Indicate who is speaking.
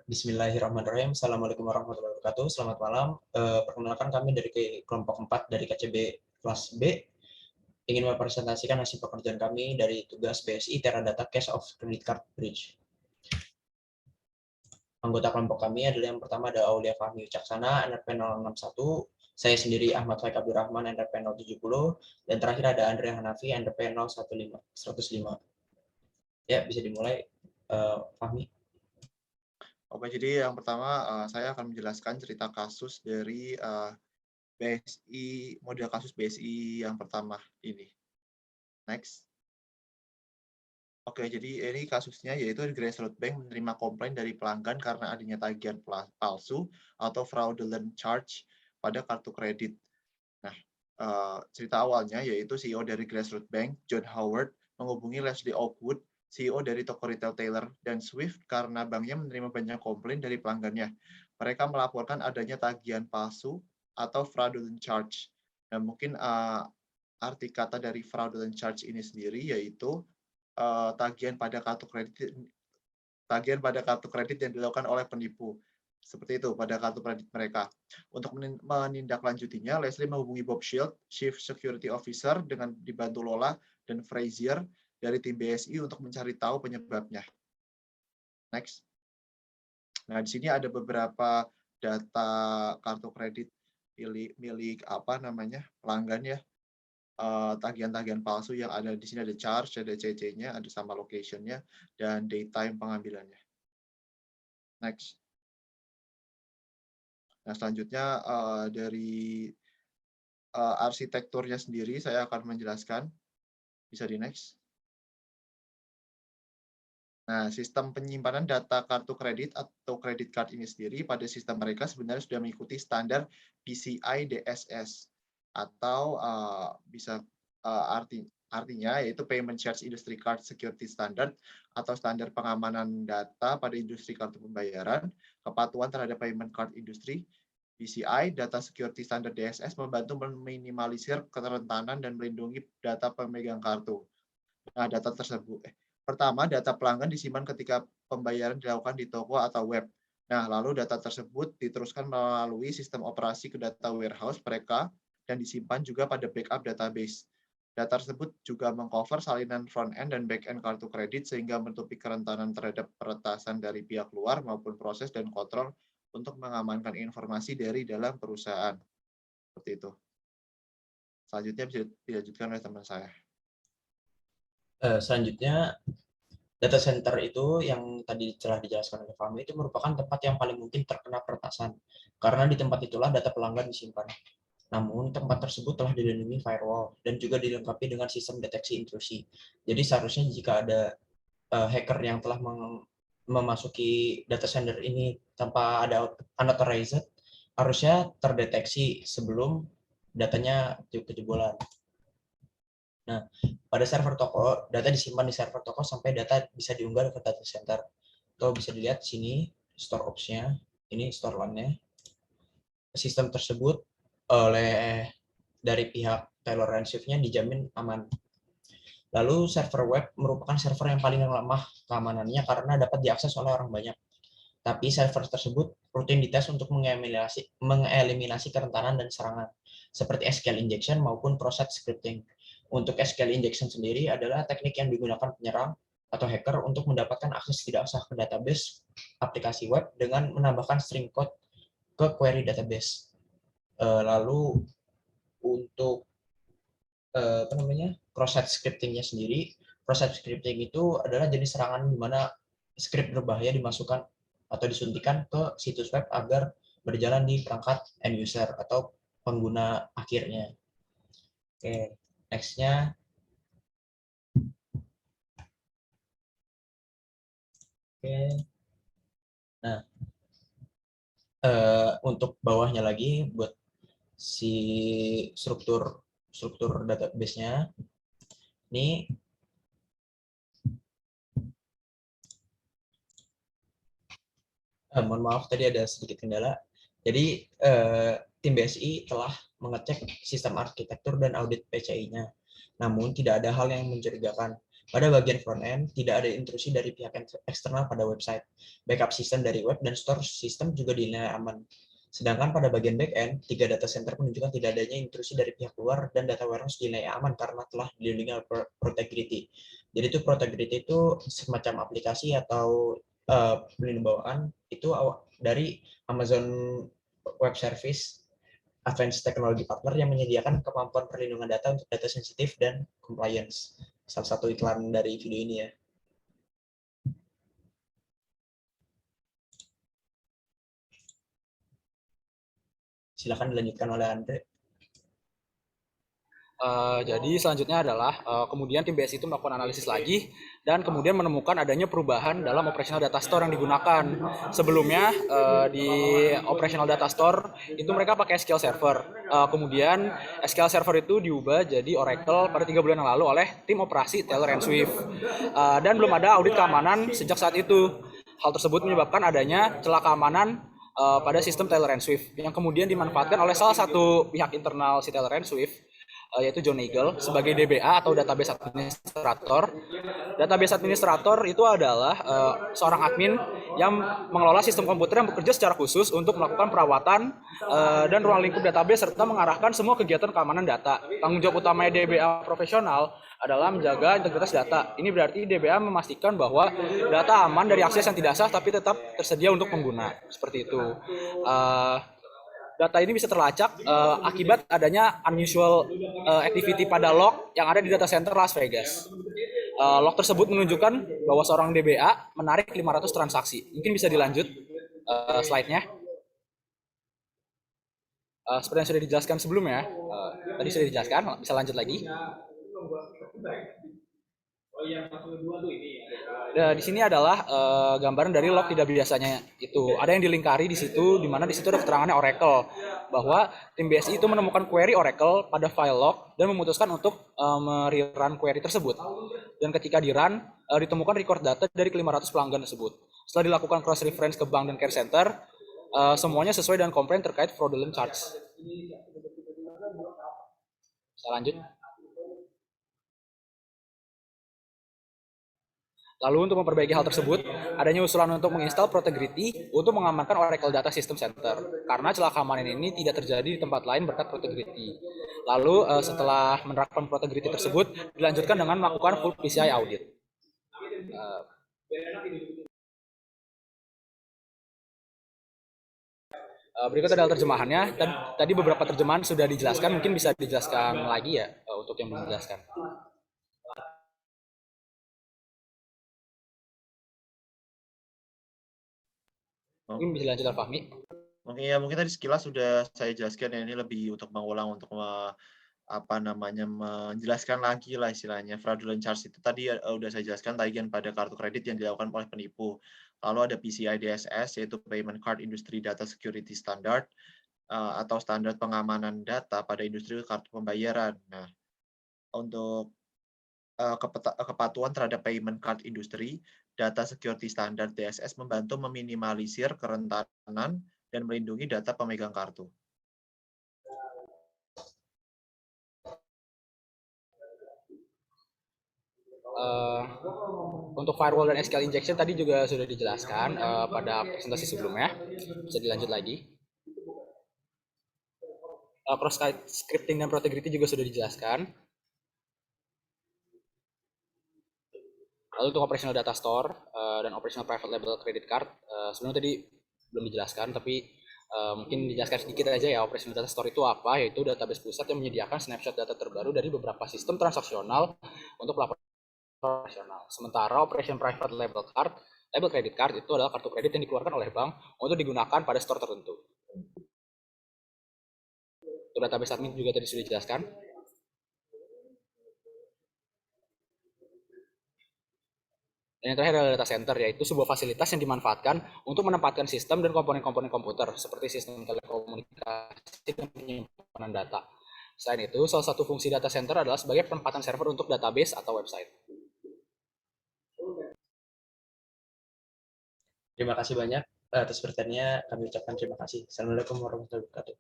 Speaker 1: Bismillahirrahmanirrahim. Assalamualaikum warahmatullahi wabarakatuh. Selamat malam. Perkenalkan kami dari kelompok 4 dari KCB kelas B. Ingin mempresentasikan hasil pekerjaan kami dari tugas BSI Teradata Cash of Credit Card Bridge. Anggota kelompok kami adalah yang pertama ada Aulia Fahmi Wicaksana, NRP 061. Saya sendiri Ahmad Faik Abdurrahman, NRP 070. Dan terakhir ada Andre Hanafi, NRP 105. Ya, bisa dimulai, Fahmi.
Speaker 2: Oke, jadi yang pertama saya akan menjelaskan cerita kasus dari BSI, model kasus BSI yang pertama ini. Next. Oke, jadi ini kasusnya yaitu Grassroots Bank menerima komplain dari pelanggan karena adanya tagihan palsu atau fraudulent charge pada kartu kredit. Nah, cerita awalnya yaitu CEO dari Grassroots Bank, John Howard, menghubungi Leslie Oakwood, CEO dari toko retail Taylor dan Swift karena banknya menerima banyak komplain dari pelanggannya. Mereka melaporkan adanya tagihan palsu atau fraudulent charge. Nah, mungkin arti kata dari fraudulent charge ini sendiri yaitu tagihan pada kartu kredit yang dilakukan oleh penipu. Seperti itu pada kartu kredit mereka. Untuk menindaklanjutinya, Leslie menghubungi Bob Shield, Chief Security Officer, dengan dibantu Lola dan Frazier dari tim BSI untuk mencari tahu penyebabnya. Next. Nah, di sini ada beberapa data kartu kredit milik pelanggan ya. Tagihan-tagihan palsu yang ada di sini ada charge, ada CC-nya, ada sama location-nya, dan daytime pengambilannya. Next. Nah, selanjutnya dari arsitekturnya sendiri saya akan menjelaskan. Bisa di next. Nah, sistem penyimpanan data kartu kredit atau credit card ini sendiri pada sistem mereka sebenarnya sudah mengikuti standar PCI DSS atau artinya yaitu Payment Charge Industry Card Security Standard atau standar pengamanan data pada industri kartu pembayaran, kepatuhan terhadap payment card industry. PCI Data Security Standard DSS membantu meminimalisir kerentanan dan melindungi data pemegang kartu. Nah, data tersebut pertama, data pelanggan disimpan ketika pembayaran dilakukan di toko atau web. Nah, lalu data tersebut diteruskan melalui sistem operasi ke data warehouse mereka dan disimpan juga pada backup database. Data tersebut juga mengcover salinan front-end dan back-end kartu kredit sehingga menutupi kerentanan terhadap peretasan dari pihak luar maupun proses dan kontrol untuk mengamankan informasi dari dalam perusahaan. Seperti itu. Selanjutnya bisa dilanjutkan oleh teman saya.
Speaker 1: Selanjutnya, data center itu yang tadi telah dijelaskan oleh Fahmi itu merupakan tempat yang paling mungkin terkena peretasan, karena di tempat itulah data pelanggan disimpan. Namun, tempat tersebut telah dilindungi firewall dan juga dilengkapi dengan sistem deteksi intrusi. Jadi seharusnya jika ada hacker yang telah memasuki data center ini tanpa ada unauthorized, harusnya terdeteksi sebelum datanya kejebolan. Nah, pada server toko, data disimpan di server toko sampai data bisa diunggah ke data center. Atau bisa dilihat sini store ops-nya, ini store LAN-nya. Sistem tersebut oleh dari pihak Taylor and Swift-nya dijamin aman. Lalu server web merupakan server yang paling lemah keamanannya karena dapat diakses oleh orang banyak. Tapi server tersebut rutin dites untuk mengeliminasi kerentanan dan serangan, seperti SQL injection maupun proses scripting. Untuk SQL injection sendiri adalah teknik yang digunakan penyerang atau hacker untuk mendapatkan akses tidak sah ke database aplikasi web dengan menambahkan string code ke query database. Lalu untuk proses scriptingnya sendiri, proses scripting itu adalah jenis serangan di mana script berbahaya dimasukkan atau disuntikan ke situs web agar berjalan di perangkat end user atau pengguna akhirnya. Oke, next-nya. Oke. Nah, untuk bawahnya lagi buat si struktur database-nya. Ini mohon maaf tadi ada sedikit kendala. Jadi tim BSI telah mengecek sistem arsitektur dan audit PCI-nya. Namun tidak ada hal yang mencurigakan. Pada bagian front-end, tidak ada intrusi dari pihak eksternal pada website. Backup sistem dari web dan store sistem juga dinilai aman. Sedangkan pada bagian back-end, 3 data center menunjukkan tidak adanya intrusi dari pihak luar dan data warehouse dinilai aman karena telah dilindungi oleh Protegrity. Jadi itu Protegrity itu semacam aplikasi atau pelindung bawaan itu dari Amazon Web Service Advanced Technology Partner yang menyediakan kemampuan perlindungan data untuk data sensitif dan compliance. Salah satu iklan dari video ini ya. Silakan dilanjutkan oleh Andre.
Speaker 3: Jadi selanjutnya adalah kemudian tim BSI itu melakukan analisis lagi dan kemudian menemukan adanya perubahan dalam operational data store yang digunakan. Sebelumnya di operational data store itu mereka pakai SQL Server. Kemudian SQL Server itu diubah jadi Oracle pada 3 bulan yang lalu oleh tim operasi Taylor & Swift. Dan belum ada audit keamanan sejak saat itu. Hal tersebut menyebabkan adanya celah keamanan pada sistem Taylor & Swift yang kemudian dimanfaatkan oleh salah satu pihak internal si Taylor & Swift, yaitu John Eagle sebagai DBA atau database administrator. Database administrator itu adalah seorang admin yang mengelola sistem komputer yang bekerja secara khusus untuk melakukan perawatan dan ruang lingkup database serta mengarahkan semua kegiatan keamanan data. Tanggung jawab utamanya DBA profesional adalah menjaga integritas data. Ini berarti DBA memastikan bahwa data aman dari akses yang tidak sah tapi tetap tersedia untuk pengguna. Seperti itu. Data ini bisa terlacak akibat adanya unusual activity pada log yang ada di data center Las Vegas. Log tersebut menunjukkan bahwa seorang DBA menarik 500 transaksi. Mungkin bisa dilanjut slide-nya. Seperti yang sudah dijelaskan sebelumnya, tadi sudah dijelaskan, bisa lanjut lagi. Di sini adalah gambaran dari log tidak biasanya itu. Ada yang dilingkari di situ, di mana di situ ada keterangannya Oracle bahwa tim BSI itu menemukan query Oracle pada file log dan memutuskan untuk mererun query tersebut. Dan ketika di-run, ditemukan record data dari 500 pelanggan tersebut. Setelah dilakukan cross reference ke bank dan care center, semuanya sesuai dengan komplain terkait fraudulent charge. Bisa lanjut. Lalu untuk memperbaiki hal tersebut, adanya usulan untuk menginstal Protegrity untuk mengamankan Oracle Data System Center. Karena celah keamanan ini tidak terjadi di tempat lain berkat Protegrity. Lalu setelah menerapkan Protegrity tersebut, dilanjutkan dengan melakukan full PCI audit. Berikut adalah terjemahannya. Tadi beberapa terjemahan sudah dijelaskan, mungkin bisa dijelaskan lagi ya untuk yang belum dijelaskan. Mungkin bisa lanjut Fahmi.
Speaker 2: Mungkin tadi sekilas sudah saya jelaskan ya, ini lebih untuk mengulang untuk menjelaskan lagi lah istilahnya. Fraudulent charge itu tadi udah saya jelaskan tadi kan pada kartu kredit yang dilakukan oleh penipu. Lalu ada PCI DSS yaitu Payment Card Industry Data Security Standard atau standar pengamanan data pada industri kartu pembayaran. Nah, untuk kepatuhan terhadap payment card industry, Data Security Standard DSS membantu meminimalisir kerentanan dan melindungi data pemegang kartu.
Speaker 3: Untuk firewall dan SQL injection tadi juga sudah dijelaskan pada presentasi sebelumnya. Bisa dilanjut lagi. Cross-site scripting dan Protegrity juga sudah dijelaskan. Lalu untuk operational data store dan operational private label credit card, sebenarnya tadi belum dijelaskan, tapi mungkin dijelaskan sedikit aja ya. Operational data store itu apa? Yaitu database pusat yang menyediakan snapshot data terbaru dari beberapa sistem transaksional untuk pelaporan operasional. Sementara operation private label credit card itu adalah kartu kredit yang dikeluarkan oleh bank untuk digunakan pada store tertentu. Untuk database admin juga tadi sudah dijelaskan. Dan yang terakhir adalah data center, yaitu sebuah fasilitas yang dimanfaatkan untuk menempatkan sistem dan komponen-komponen komputer, seperti sistem telekomunikasi dan penyimpanan data. Selain itu, salah satu fungsi data center adalah sebagai penempatan server untuk database atau website.
Speaker 1: Terima kasih banyak atas pertanyaannya. Kami ucapkan terima kasih. Assalamualaikum warahmatullahi wabarakatuh.